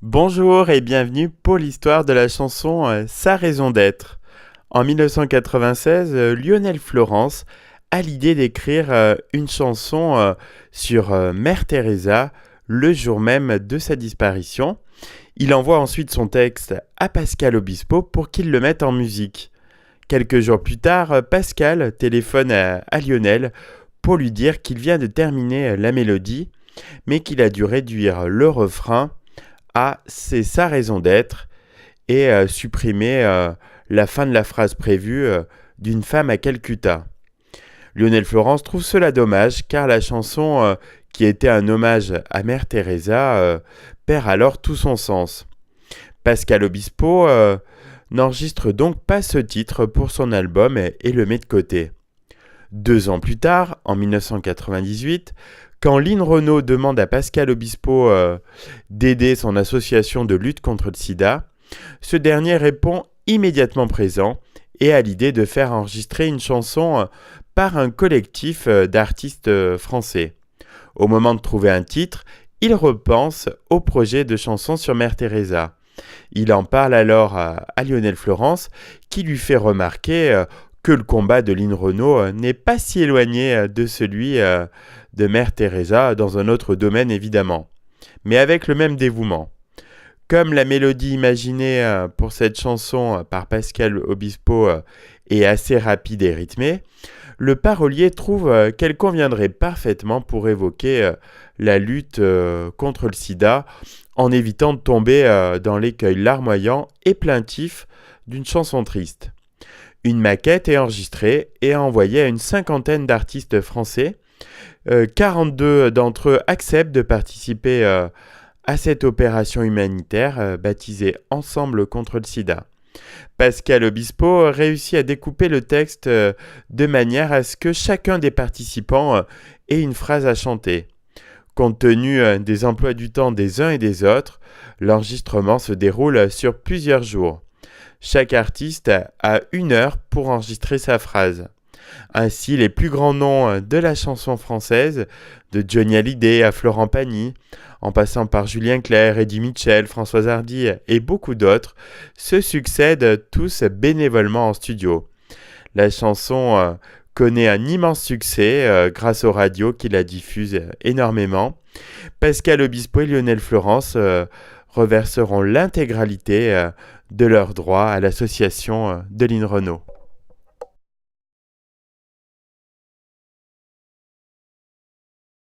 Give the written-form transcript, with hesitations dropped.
Bonjour et bienvenue pour l'histoire de la chanson Sa raison d'être. En 1996, Lionel Florence a l'idée d'écrire une chanson sur Mère Teresa le jour même de sa disparition. Il envoie ensuite son texte à Pascal Obispo pour qu'il le mette en musique. Quelques jours plus tard, Pascal téléphone à Lionel pour lui dire qu'il vient de terminer la mélodie, mais qu'il a dû réduire le refrain à c'est sa raison d'être et supprimer la fin de la phrase prévue d'une femme à Calcutta. Lionel Florence trouve cela dommage car la chanson qui était un hommage à Mère Teresa perd alors tout son sens. Pascal Obispo n'enregistre donc pas ce titre pour son album et le met de côté. 2 ans plus tard, en 1998, quand Lynn Renaud demande à Pascal Obispo d'aider son association de lutte contre le sida, ce dernier répond immédiatement présent et a l'idée de faire enregistrer une chanson par un collectif d'artistes français. Au moment de trouver un titre, il repense au projet de chanson sur Mère Teresa. Il en parle alors à Lionel Florence qui lui fait remarquer que le combat de Lynn Renaud n'est pas si éloigné de celui de Mère Teresa dans un autre domaine évidemment, mais avec le même dévouement. Comme la mélodie imaginée pour cette chanson par Pascal Obispo est assez rapide et rythmée, le parolier trouve qu'elle conviendrait parfaitement pour évoquer la lutte contre le sida en évitant de tomber dans l'écueil larmoyant et plaintif d'une chanson triste. Une maquette est enregistrée et envoyée à une 50aine d'artistes français. 42 d'entre eux acceptent de participer à cette opération humanitaire baptisée Ensemble contre le sida. Pascal Obispo réussit à découper le texte de manière à ce que chacun des participants ait une phrase à chanter. Compte tenu des emplois du temps des uns et des autres, l'enregistrement se déroule sur plusieurs jours. Chaque artiste a 1 heure pour enregistrer sa phrase. Ainsi, les plus grands noms de la chanson française, de Johnny Hallyday à Florent Pagny, en passant par Julien Clerc, Eddie Mitchell, Françoise Hardy et beaucoup d'autres, se succèdent tous bénévolement en studio. La chanson connaît un immense succès grâce aux radios qui la diffusent énormément. Pascal Obispo et Lionel Florence reverseront l'intégralité de leurs droits à l'association de Lynn Renaud.